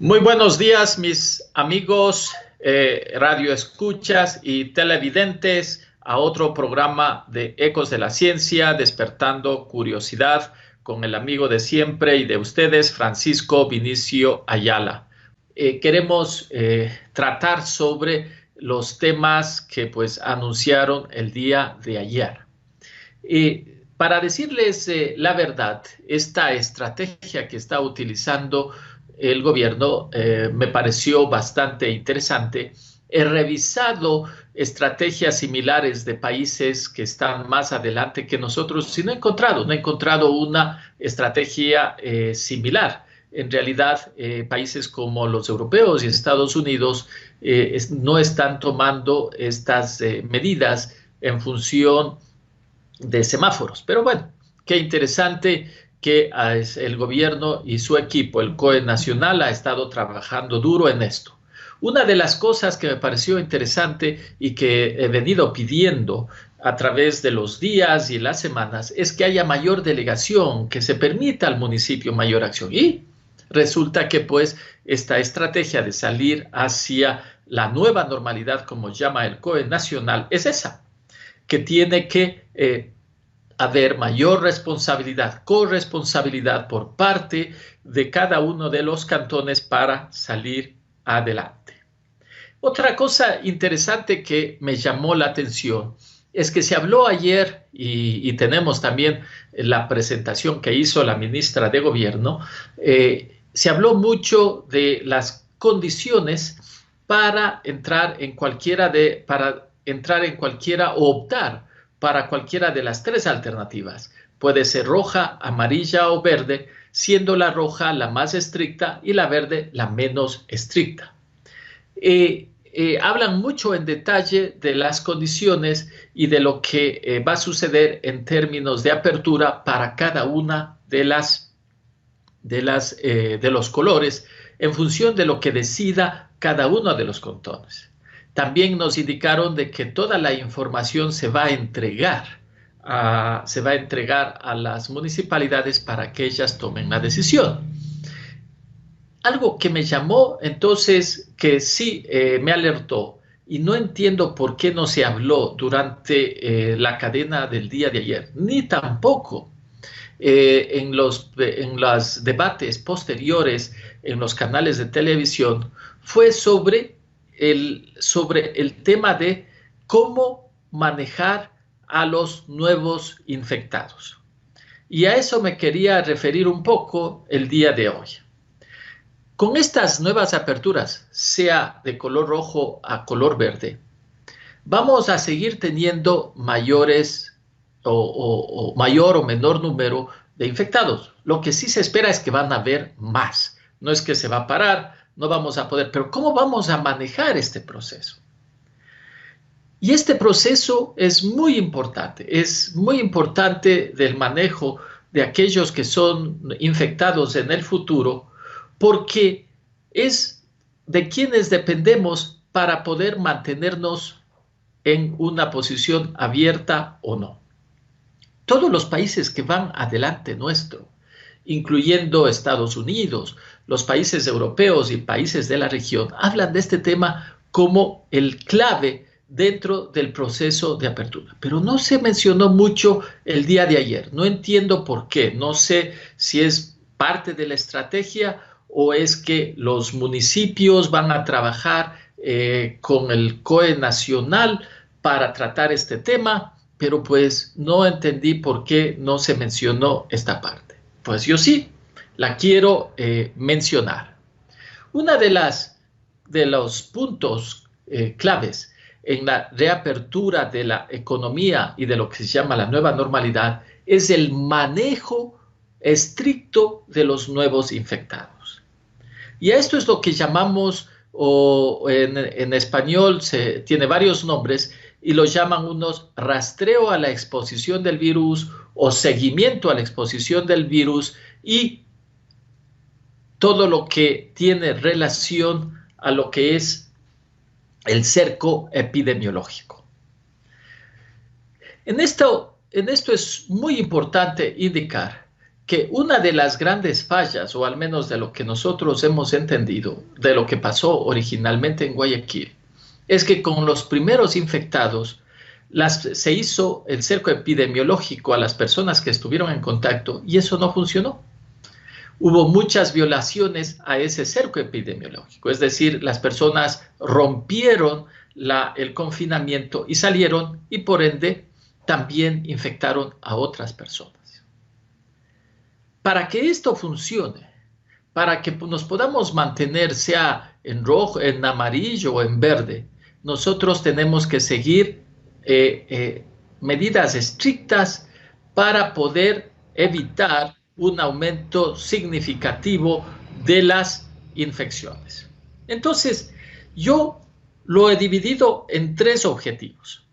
Muy buenos días, mis amigos radioescuchas y televidentes, a otro programa de Ecos de la Ciencia, despertando curiosidad con el amigo de siempre y de ustedes, Francisco Vinicio Ayala. Queremos tratar sobre los temas que pues anunciaron el día de ayer. Para decirles la verdad, esta estrategia que está utilizando el gobierno me pareció bastante interesante. He revisado estrategias similares de países que están más adelante que nosotros y no he encontrado una estrategia similar. En realidad, países como los europeos y Estados Unidos no están tomando estas medidas en función de semáforos. Pero bueno, qué interesante que el gobierno y su equipo, el COE Nacional, ha estado trabajando duro en esto. Una de las cosas que me pareció interesante y que he venido pidiendo a través de los días y las semanas es que haya mayor delegación, que se permita al municipio mayor acción. Y resulta que pues esta estrategia de salir hacia la nueva normalidad, como llama el COE Nacional, es esa, que tiene que haber mayor responsabilidad, corresponsabilidad por parte de cada uno de los cantones para salir adelante. Otra cosa interesante que me llamó la atención es que se habló ayer y tenemos también la presentación que hizo la ministra de Gobierno, se habló mucho de las condiciones para entrar en cualquiera o optar para cualquiera de las tres alternativas. Puede ser roja, amarilla o verde, siendo la roja la más estricta y la verde la menos estricta. Hablan mucho en detalle de las condiciones y de lo que va a suceder en términos de apertura para cada una de los colores en función de lo que decida cada uno de los cantones. También nos indicaron de que toda la información se va a entregar a las municipalidades para que ellas tomen la decisión. Algo que me llamó entonces, que sí me alertó, y no entiendo por qué no se habló durante la cadena del día de ayer, ni tampoco en los debates posteriores en los canales de televisión, fue sobre el tema de cómo manejar a los nuevos infectados. Y a eso me quería referir un poco el día de hoy. Con estas nuevas aperturas, sea de color rojo a color verde, vamos a seguir teniendo mayor o menor número de infectados. Lo que sí se espera es que van a haber más. No es que se va a parar, no vamos a poder, pero ¿cómo vamos a manejar este proceso? Y este proceso es muy importante del manejo de aquellos que son infectados en el futuro, porque es de quienes dependemos para poder mantenernos en una posición abierta o no. Todos los países que van adelante nuestro, incluyendo Estados Unidos, los países europeos y países de la región, hablan de este tema como el clave dentro del proceso de apertura. Pero no se mencionó mucho el día de ayer. No entiendo por qué. No sé si es parte de la estrategia o es que los municipios van a trabajar con el COE Nacional para tratar este tema, pero pues no entendí por qué no se mencionó esta parte. Pues yo sí la quiero mencionar. Una de los puntos claves en la reapertura de la economía y de lo que se llama la nueva normalidad es el manejo estricto de los nuevos infectados. Y esto es lo que llamamos, o en español tiene varios nombres, y lo llaman unos rastreo a la exposición del virus o seguimiento a la exposición del virus y todo lo que tiene relación a lo que es el cerco epidemiológico. En esto es muy importante indicar que una de las grandes fallas, o al menos de lo que nosotros hemos entendido, de lo que pasó originalmente en Guayaquil, es que con los primeros infectados se hizo el cerco epidemiológico a las personas que estuvieron en contacto y eso no funcionó. Hubo muchas violaciones a ese cerco epidemiológico, es decir, las personas rompieron el confinamiento y salieron y por ende también infectaron a otras personas. Para que esto funcione, para que nos podamos mantener sea en rojo, en amarillo o en verde, nosotros tenemos que seguir medidas estrictas para poder evitar un aumento significativo de las infecciones. Entonces, yo lo he dividido en 3 objetivos.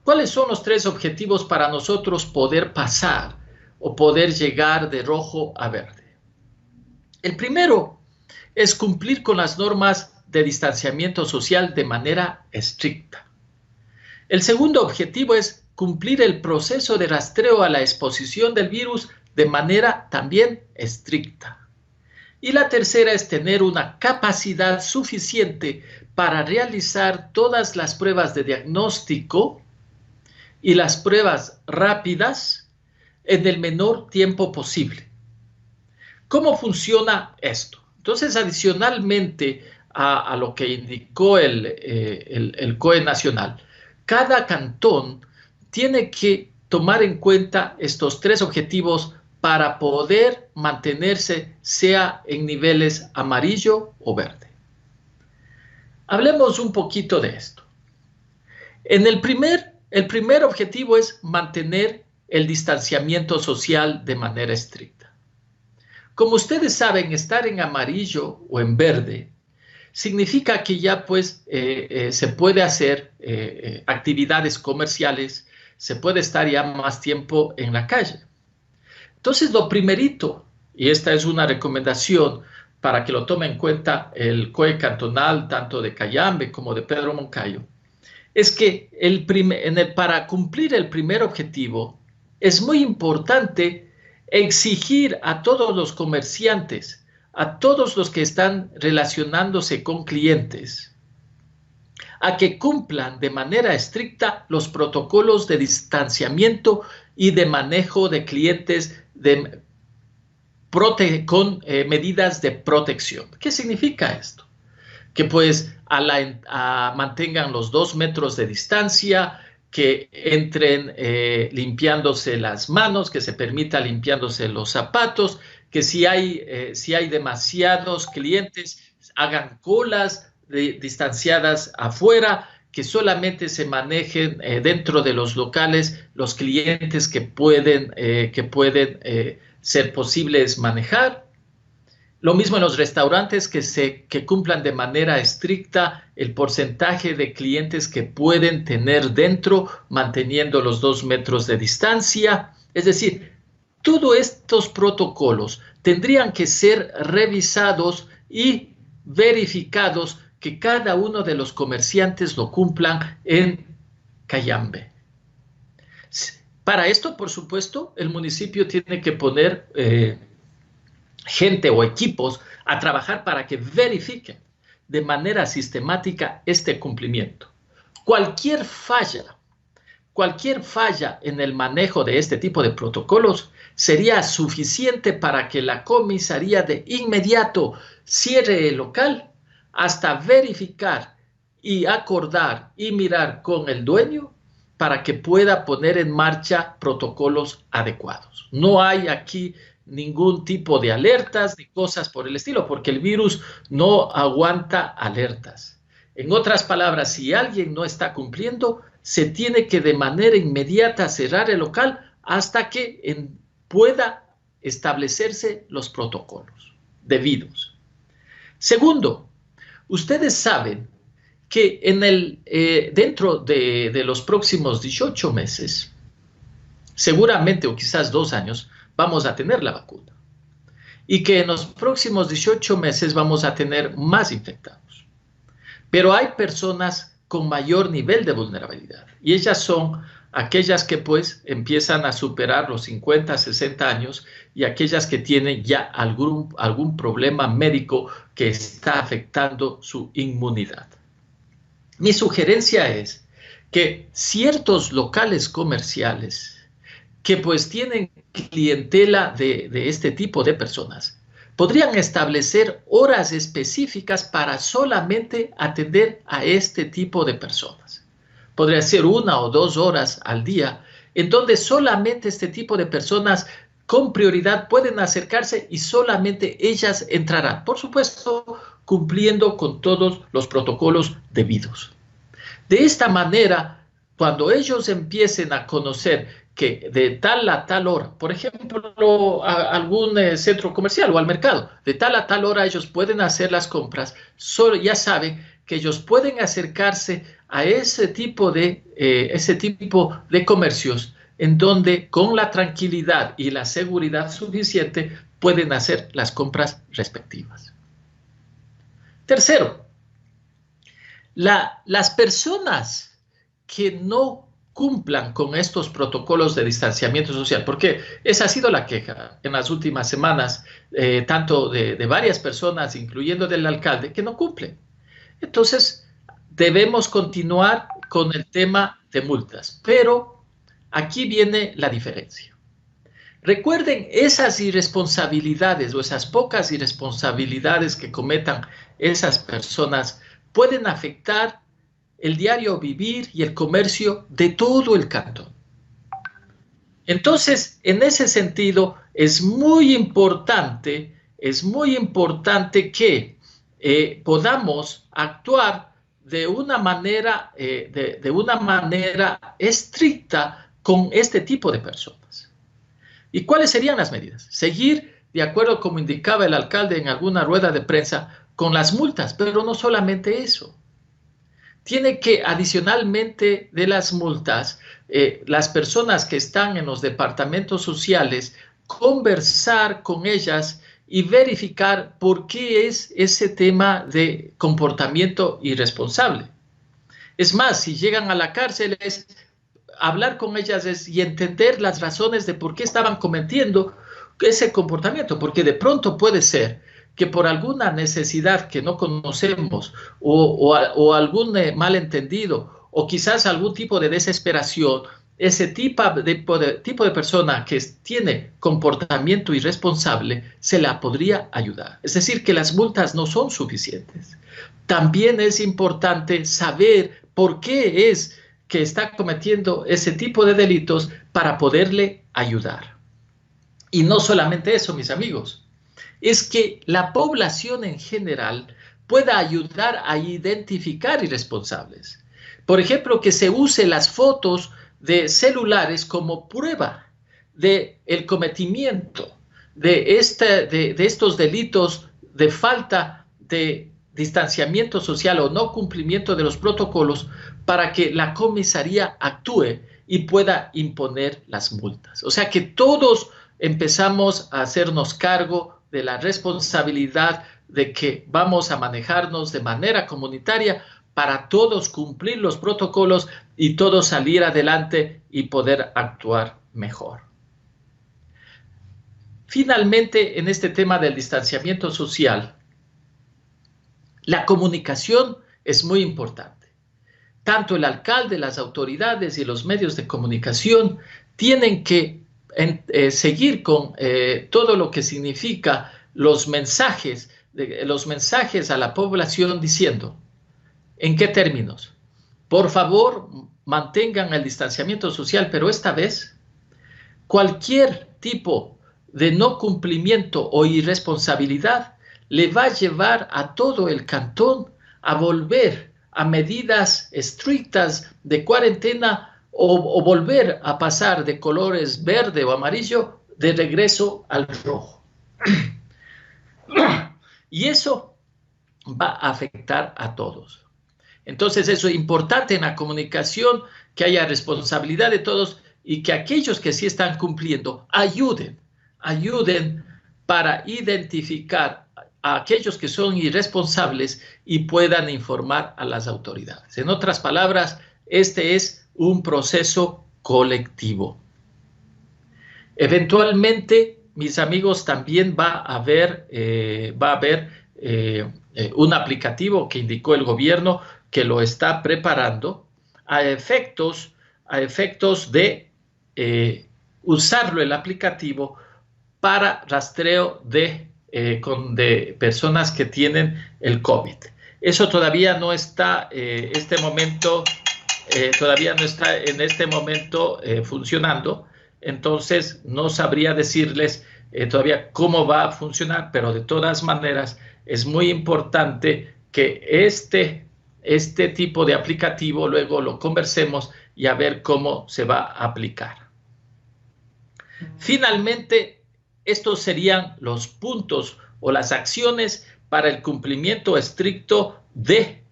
¿Cuáles son los 3 objetivos para nosotros poder pasar o poder llegar de rojo a verde? El primero es cumplir con las normas de distanciamiento social de manera estricta. El segundo objetivo es cumplir el proceso de rastreo a la exposición del virus de manera también estricta. Y la tercera es tener una capacidad suficiente para realizar todas las pruebas de diagnóstico y las pruebas rápidas en el menor tiempo posible. ¿Cómo funciona esto? Entonces, adicionalmente a lo que indicó el COE nacional, cada cantón tiene que tomar en cuenta estos 3 objetivos para poder mantenerse sea en niveles amarillo o verde. Hablemos un poquito de esto. El primer objetivo es mantener el distanciamiento social de manera estricta. Como ustedes saben, estar en amarillo o en verde significa que ya pues se puede hacer actividades comerciales, se puede estar ya más tiempo en la calle. Entonces, lo primerito, y esta es una recomendación para que lo tome en cuenta el COE cantonal, tanto de Cayambe como de Pedro Moncayo, es que para cumplir el primer objetivo es muy importante exigir a todos los comerciantes, a todos los que están relacionándose con clientes, a que cumplan de manera estricta los protocolos de distanciamiento y de manejo de clientes con medidas de protección. ¿Qué significa esto? Que pues mantengan los 2 metros de distancia, que entren limpiándose las manos, que se permita limpiándose los zapatos, que si hay demasiados clientes, hagan colas distanciadas afuera, que solamente se manejen dentro de los locales los clientes que pueden ser posibles manejar. Lo mismo en los restaurantes, que cumplan de manera estricta el porcentaje de clientes que pueden tener dentro, manteniendo los 2 metros de distancia. Es decir, todos estos protocolos tendrían que ser revisados y verificados que cada uno de los comerciantes lo cumplan en Cayambe. Para esto, por supuesto, el municipio tiene que poner gente o equipos a trabajar para que verifiquen de manera sistemática este cumplimiento. Cualquier falla en el manejo de este tipo de protocolos sería suficiente para que la comisaría de inmediato cierre el local hasta verificar y acordar y mirar con el dueño para que pueda poner en marcha protocolos adecuados. No hay aquí ningún tipo de alertas ni cosas por el estilo, porque el virus no aguanta alertas. En otras palabras, si alguien no está cumpliendo, se tiene que de manera inmediata cerrar el local hasta que pueda establecerse los protocolos debidos. Segundo, ustedes saben que dentro de los próximos 18 meses, seguramente o quizás 2 años, vamos a tener la vacuna. Y que en los próximos 18 meses vamos a tener más infectados. Pero hay personas con mayor nivel de vulnerabilidad. Y ellas son aquellas que pues empiezan a superar los 50, 60 años y aquellas que tienen ya algún problema médico que está afectando su inmunidad. Mi sugerencia es que ciertos locales comerciales que pues tienen clientela de este tipo de personas podrían establecer horas específicas para solamente atender a este tipo de personas. Podría ser 1 o 2 horas al día, en donde solamente este tipo de personas con prioridad pueden acercarse y solamente ellas entrarán. Por supuesto, cumpliendo con todos los protocolos debidos. De esta manera, cuando ellos empiecen a conocer que de tal a tal hora, por ejemplo, a algún centro comercial o al mercado, de tal a tal hora ellos pueden hacer las compras, solo ya saben que ellos pueden acercarse a ese tipo de comercios en donde con la tranquilidad y la seguridad suficiente pueden hacer las compras respectivas. Tercero, las personas que no cumplan con estos protocolos de distanciamiento social, porque esa ha sido la queja en las últimas semanas, tanto de varias personas, incluyendo del alcalde, que no cumplen. Entonces, debemos continuar con el tema de multas, pero aquí viene la diferencia. Recuerden, esas irresponsabilidades o esas pocas irresponsabilidades que cometan esas personas pueden afectar el diario vivir y el comercio de todo el cantón. Entonces, en ese sentido, es muy importante que podamos actuar de una manera estricta con este tipo de personas. ¿Y cuáles serían las medidas? Seguir, de acuerdo como indicaba el alcalde en alguna rueda de prensa, con las multas, pero no solamente eso. Tiene que, adicionalmente de las multas, las personas que están en los departamentos sociales, conversar con ellas y verificar por qué es ese tema de comportamiento irresponsable. Es más, si llegan a la cárcel, es hablar con ellas y entender las razones de por qué estaban cometiendo ese comportamiento, porque de pronto puede ser que por alguna necesidad que no conocemos o algún malentendido o quizás algún tipo de desesperación, ese tipo de persona que tiene comportamiento irresponsable se la podría ayudar. Es decir, que las multas no son suficientes. También es importante saber por qué es que está cometiendo ese tipo de delitos para poderle ayudar. Y no solamente eso, mis amigos, es que la población en general pueda ayudar a identificar irresponsables. Por ejemplo, que se use las fotos de celulares como prueba del cometimiento de estos delitos de falta de distanciamiento social o no cumplimiento de los protocolos para que la comisaría actúe y pueda imponer las multas. O sea que todos empezamos a hacernos cargo de la responsabilidad de que vamos a manejarnos de manera comunitaria para todos cumplir los protocolos y todos salir adelante y poder actuar mejor. Finalmente, en este tema del distanciamiento social, la comunicación es muy importante. Tanto el alcalde, las autoridades y los medios de comunicación tienen que seguir con todo lo que significa los mensajes a la población diciendo, ¿en qué términos? Por favor, mantengan el distanciamiento social, pero esta vez cualquier tipo de no cumplimiento o irresponsabilidad le va a llevar a todo el cantón a volver a medidas estrictas de cuarentena o volver a pasar de colores verde o amarillo de regreso al rojo. Y eso va a afectar a todos. Entonces, eso es importante en la comunicación, que haya responsabilidad de todos y que aquellos que sí están cumpliendo ayuden para identificar a aquellos que son irresponsables y puedan informar a las autoridades. En otras palabras, este es un proceso colectivo. Eventualmente, mis amigos, también va a haber un aplicativo que indicó el gobierno que lo está preparando a efectos de usarlo el aplicativo para rastreo de personas que tienen el COVID. Eso todavía no está todavía no está en este momento funcionando, entonces no sabría decirles todavía cómo va a funcionar, pero de todas maneras es muy importante que este tipo de aplicativo luego lo conversemos y a ver cómo se va a aplicar. Finalmente, estos serían los puntos o las acciones para el cumplimiento estricto de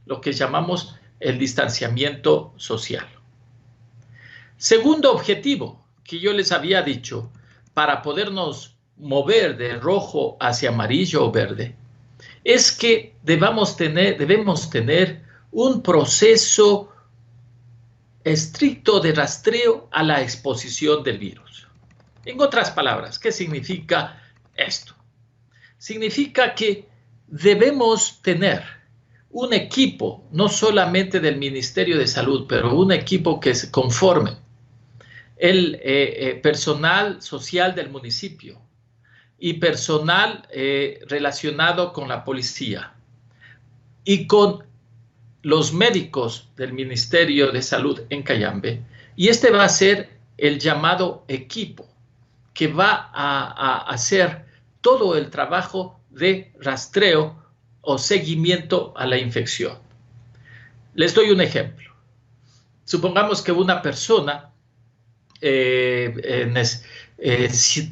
lo que llamamos el distanciamiento social. Segundo objetivo que yo les había dicho, para podernos mover de rojo hacia amarillo o verde, es que debemos tener un proceso estricto de rastreo a la exposición del virus. En otras palabras, ¿qué significa esto? Significa que debemos tener un equipo, no solamente del Ministerio de Salud, pero un equipo que se conforme el personal social del municipio y personal relacionado con la policía y con los médicos del Ministerio de Salud en Cayambe. Y este va a ser el llamado equipo que va a hacer todo el trabajo de rastreo o seguimiento a la infección. Les doy un ejemplo. Supongamos que una persona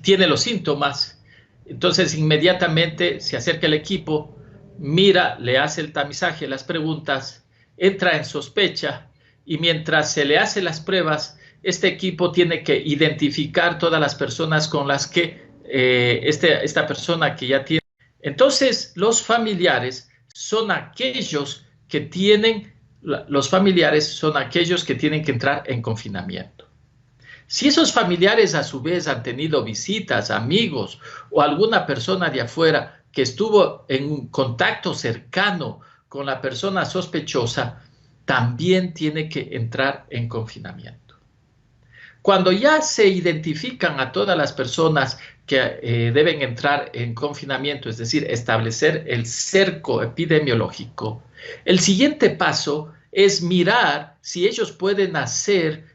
tiene los síntomas, entonces inmediatamente se acerca el equipo, mira, le hace el tamizaje, las preguntas, entra en sospecha y mientras se le hace las pruebas, este equipo tiene que identificar todas las personas con las que esta persona que ya tiene. Entonces, los familiares son aquellos que tienen que entrar en confinamiento. Si esos familiares a su vez han tenido visitas, amigos o alguna persona de afuera que estuvo en un contacto cercano con la persona sospechosa, también tiene que entrar en confinamiento. Cuando ya se identifican a todas las personas que deben entrar en confinamiento, es decir, establecer el cerco epidemiológico, el siguiente paso es mirar si ellos pueden hacer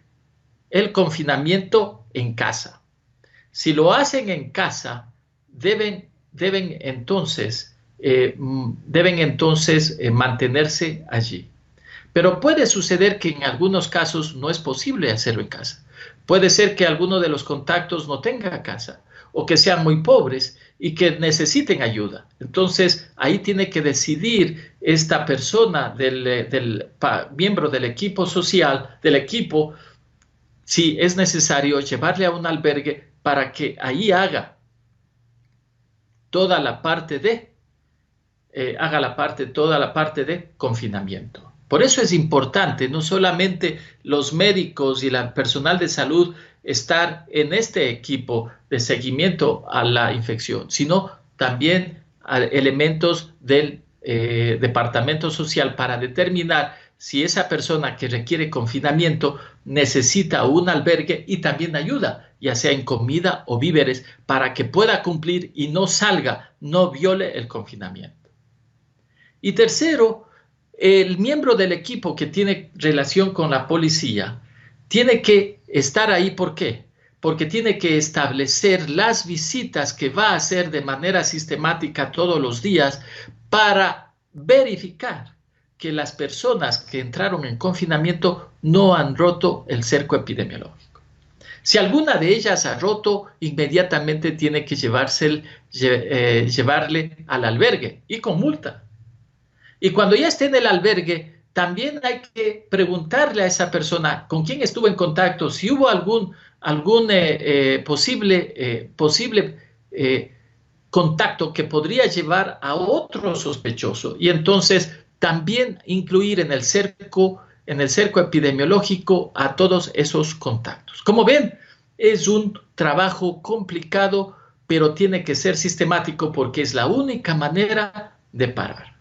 el confinamiento en casa. Si lo hacen en casa, deben entonces mantenerse allí. Pero puede suceder que en algunos casos no es posible hacerlo en casa. Puede ser que alguno de los contactos no tenga casa o que sean muy pobres y que necesiten ayuda. Entonces, ahí tiene que decidir esta persona miembro del equipo social, del equipo, si es necesario llevarle a un albergue para que ahí haga toda la parte de confinamiento. Por eso es importante, no solamente los médicos y el personal de salud estar en este equipo de seguimiento a la infección, sino también elementos del departamento social para determinar si esa persona que requiere confinamiento necesita un albergue y también ayuda, ya sea en comida o víveres, para que pueda cumplir y no salga, no viole el confinamiento. Y tercero, el miembro del equipo que tiene relación con la policía tiene que estar ahí. ¿Por qué? Porque tiene que establecer las visitas que va a hacer de manera sistemática todos los días para verificar que las personas que entraron en confinamiento no han roto el cerco epidemiológico. Si alguna de ellas ha roto, inmediatamente tiene que llevarle al albergue y con multa. Y cuando ya esté en el albergue, también hay que preguntarle a esa persona con quién estuvo en contacto, si hubo algún posible contacto que podría llevar a otro sospechoso. Y entonces también incluir en el cerco en el cerco epidemiológico a todos esos contactos. Como ven, es un trabajo complicado, pero tiene que ser sistemático porque es la única manera de parar.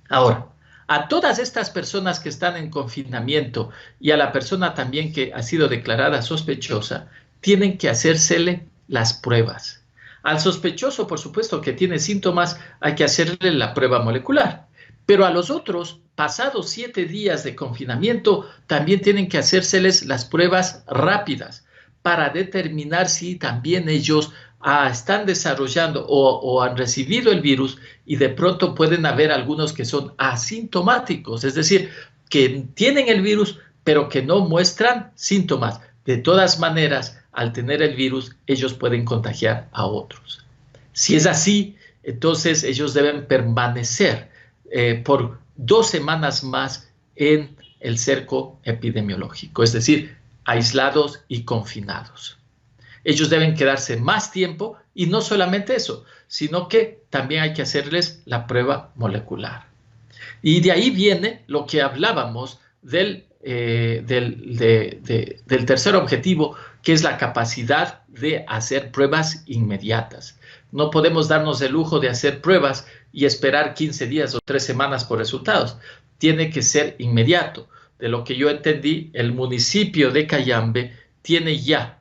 Ahora, a todas estas personas que están en confinamiento y a la persona también que ha sido declarada sospechosa, tienen que hacérsele las pruebas. Al sospechoso, por supuesto, que tiene síntomas, hay que hacerle la prueba molecular. Pero a los otros, pasados 7 días de confinamiento, también tienen que hacérseles las pruebas rápidas para determinar si también ellos están desarrollando o han recibido el virus, y de pronto pueden haber algunos que son asintomáticos, es decir, que tienen el virus pero que no muestran síntomas. De todas maneras, al tener el virus, ellos pueden contagiar a otros. Si es así, entonces ellos deben permanecer por 2 semanas más en el cerco epidemiológico, es decir, aislados y confinados. Ellos deben quedarse más tiempo, y no solamente eso, sino que también hay que hacerles la prueba molecular. Y de ahí viene lo que hablábamos del tercer objetivo, que es la capacidad de hacer pruebas inmediatas. No podemos darnos el lujo de hacer pruebas y esperar 15 días o 3 semanas por resultados. Tiene que ser inmediato. De lo que yo entendí, el municipio de Cayambe tiene ya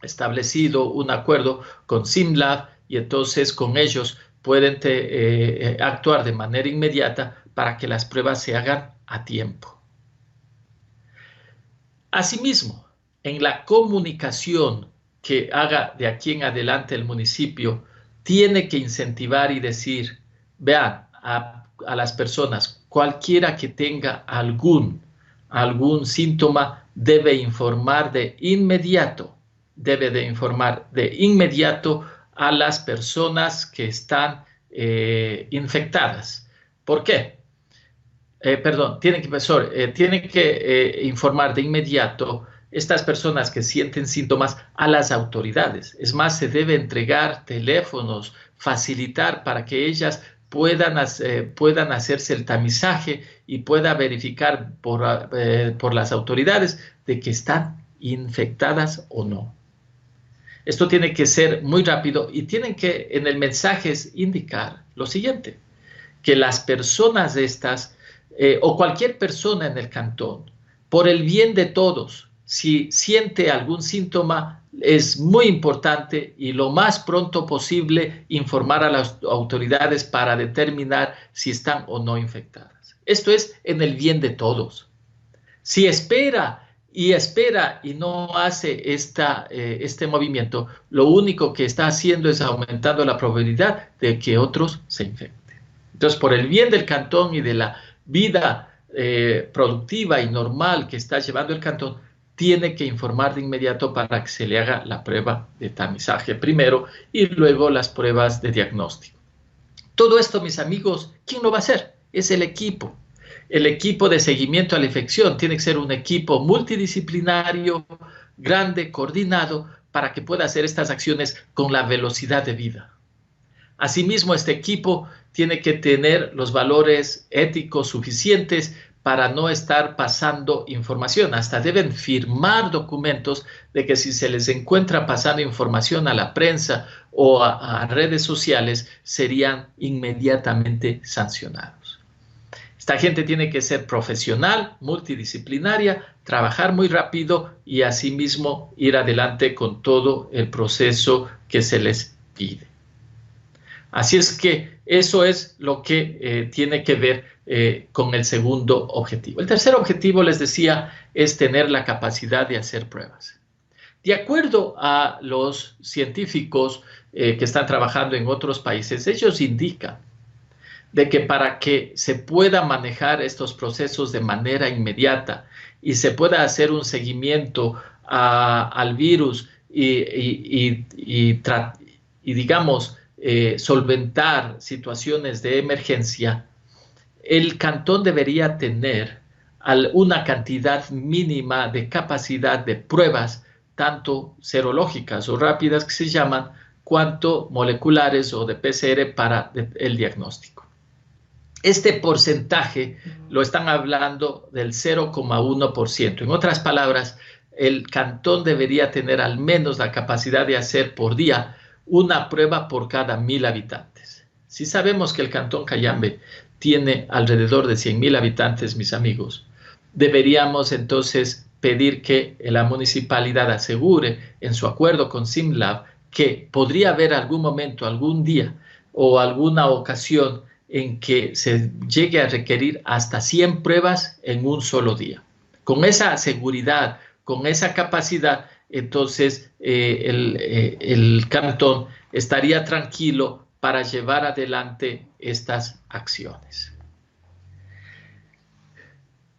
establecido un acuerdo con SimLab, y entonces con ellos pueden actuar de manera inmediata para que las pruebas se hagan a tiempo. Asimismo, en la comunicación que haga de aquí en adelante el municipio, tiene que incentivar y decir, vean, a las personas, cualquiera que tenga algún síntoma, debe informar de inmediato a las personas que están infectadas. ¿Por qué? Tienen que informar de inmediato estas personas que sienten síntomas a las autoridades. Es más, se debe entregar teléfonos, facilitar para que ellas puedan hacerse el tamizaje y pueda verificar por las autoridades de que están infectadas o no. Esto tiene que ser muy rápido, y tienen que en el mensaje indicar lo siguiente, que las personas estas o cualquier persona en el cantón, por el bien de todos, si siente algún síntoma, es muy importante y lo más pronto posible informar a las autoridades para determinar si están o no infectadas. Esto es en el bien de todos. Si espera y no hace este movimiento, lo único que está haciendo es aumentando la probabilidad de que otros se infecten. Entonces, por el bien del cantón y de la vida productiva y normal que está llevando el cantón, tiene que informar de inmediato para que se le haga la prueba de tamizaje primero y luego las pruebas de diagnóstico. Todo esto, mis amigos, ¿quién lo va a hacer? Es el equipo. El equipo de seguimiento a la infección tiene que ser un equipo multidisciplinario, grande, coordinado, para que pueda hacer estas acciones con la velocidad de vida. Asimismo, este equipo tiene que tener los valores éticos suficientes para no estar pasando información. Hasta deben firmar documentos de que si se les encuentra pasando información a la prensa o a redes sociales, serían inmediatamente sancionados. Esta gente tiene que ser profesional, multidisciplinaria, trabajar muy rápido y asimismo ir adelante con todo el proceso que se les pide. Así es que eso es lo que tiene que ver con el segundo objetivo. El tercer objetivo, les decía, es tener la capacidad de hacer pruebas. De acuerdo a los científicos que están trabajando en otros países, ellos indican de que para que se pueda manejar estos procesos de manera inmediata y se pueda hacer un seguimiento al virus y digamos, solventar situaciones de emergencia, el cantón debería tener una cantidad mínima de capacidad de pruebas, tanto serológicas o rápidas que se llaman, cuanto moleculares o de PCR para el diagnóstico. Este porcentaje lo están hablando del 0,1%. En otras palabras, el cantón debería tener al menos la capacidad de hacer por día una prueba por cada 1.000 habitantes. Si sabemos que el cantón Cayambe tiene alrededor de 100.000 habitantes, mis amigos, deberíamos entonces pedir que la municipalidad asegure en su acuerdo con SimLab que podría haber algún momento, algún día o alguna ocasión en que se llegue a requerir hasta 100 pruebas en un solo día. Con esa seguridad, con esa capacidad, entonces el cantón estaría tranquilo para llevar adelante estas acciones.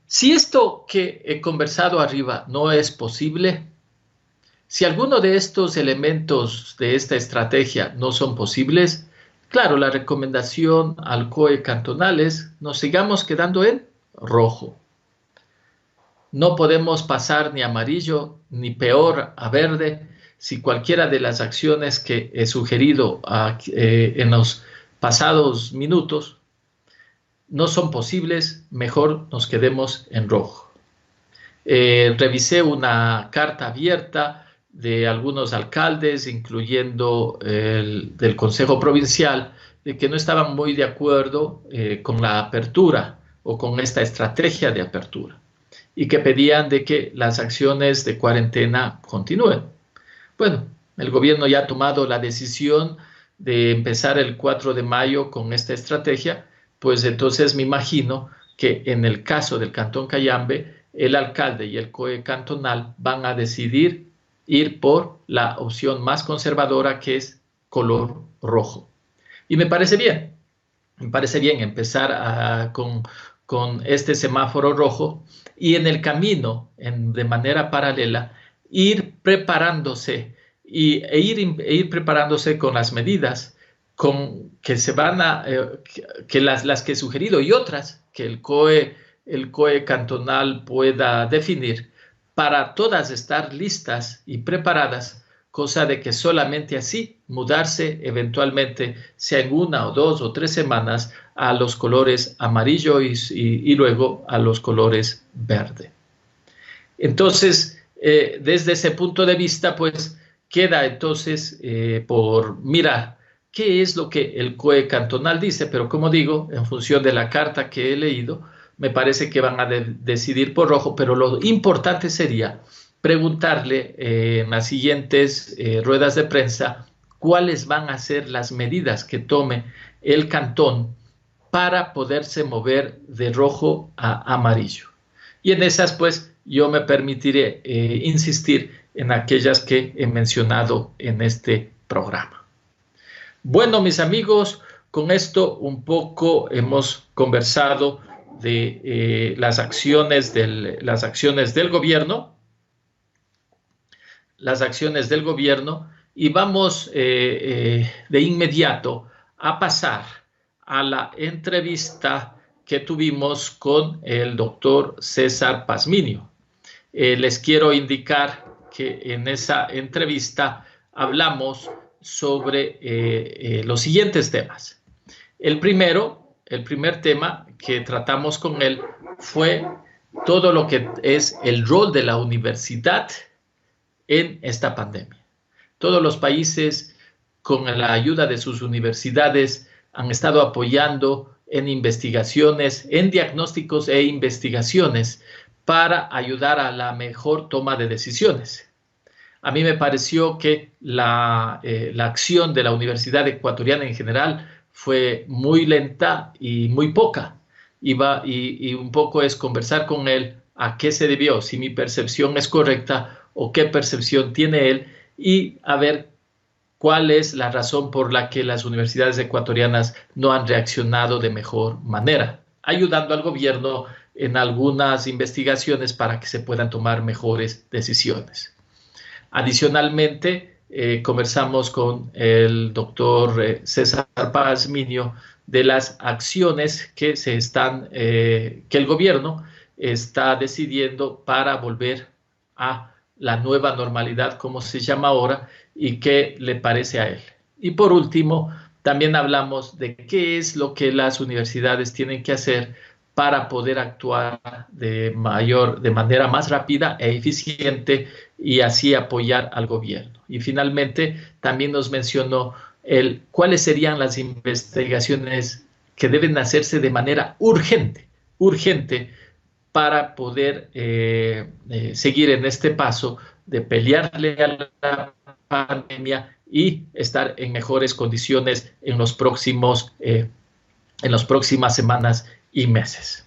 Si esto que he conversado arriba no es posible, si alguno de estos elementos de esta estrategia no son posibles, claro, la recomendación al COE cantonal es nos sigamos quedando en rojo. No podemos pasar ni a amarillo, ni peor a verde, si cualquiera de las acciones que he sugerido en los pasados minutos no son posibles, mejor nos quedemos en rojo. Revisé una carta abierta de algunos alcaldes, incluyendo del Consejo Provincial, de que no estaban muy de acuerdo con la apertura o con esta estrategia de apertura y que pedían de que las acciones de cuarentena continúen. Bueno, el gobierno ya ha tomado la decisión de empezar el 4 de mayo con esta estrategia, pues entonces me imagino que en el caso del Cantón Cayambe, el alcalde y el COE cantonal van a decidir ir por la opción más conservadora, que es color rojo. Y me parece bien empezar con este semáforo rojo y en el camino, de manera paralela, ir preparándose e ir preparándose con las medidas que se van que las que he sugerido y otras que el COE cantonal pueda definir, para todas estar listas y preparadas, cosa de que solamente así mudarse eventualmente, sea en 1 o 2 o 3 semanas, a los colores amarillo y luego a los colores verde. Entonces, desde ese punto de vista, pues queda entonces por mirar qué es lo que el COE cantonal dice, pero como digo, en función de la carta que he leído, me parece que van a decidir por rojo, pero lo importante sería preguntarle en las siguientes ruedas de prensa cuáles van a ser las medidas que tome el cantón para poderse mover de rojo a amarillo. Y en esas, pues, yo me permitiré insistir en aquellas que he mencionado en este programa. Bueno, mis amigos, con esto un poco hemos conversado de las acciones del gobierno, y vamos de inmediato a pasar a la entrevista que tuvimos con el doctor César Pazmiño. Les quiero indicar que en esa entrevista hablamos sobre los siguientes temas. El primer tema que tratamos con él fue todo lo que es el rol de la universidad en esta pandemia. Todos los países, con la ayuda de sus universidades, han estado apoyando en investigaciones, en diagnósticos e investigaciones para ayudar a la mejor toma de decisiones. A mí me pareció que la acción de la Universidad Ecuatoriana en general fue muy lenta y muy poca. Y un poco es conversar con él a qué se debió, si mi percepción es correcta o qué percepción tiene él, y a ver cuál es la razón por la que las universidades ecuatorianas no han reaccionado de mejor manera, ayudando al gobierno en algunas investigaciones para que se puedan tomar mejores decisiones. Adicionalmente, conversamos con el doctor César Pazmiño de las acciones que el gobierno está decidiendo para volver a la nueva normalidad, como se llama ahora, y qué le parece a él. Y por último, También hablamos de qué es lo que las universidades tienen que hacer para poder actuar de manera más rápida e eficiente y así apoyar al gobierno. Y finalmente también nos mencionó cuáles serían las investigaciones que deben hacerse de manera urgente para poder seguir en este paso de pelearle a la pandemia y estar en mejores condiciones en las próximas semanas y meses.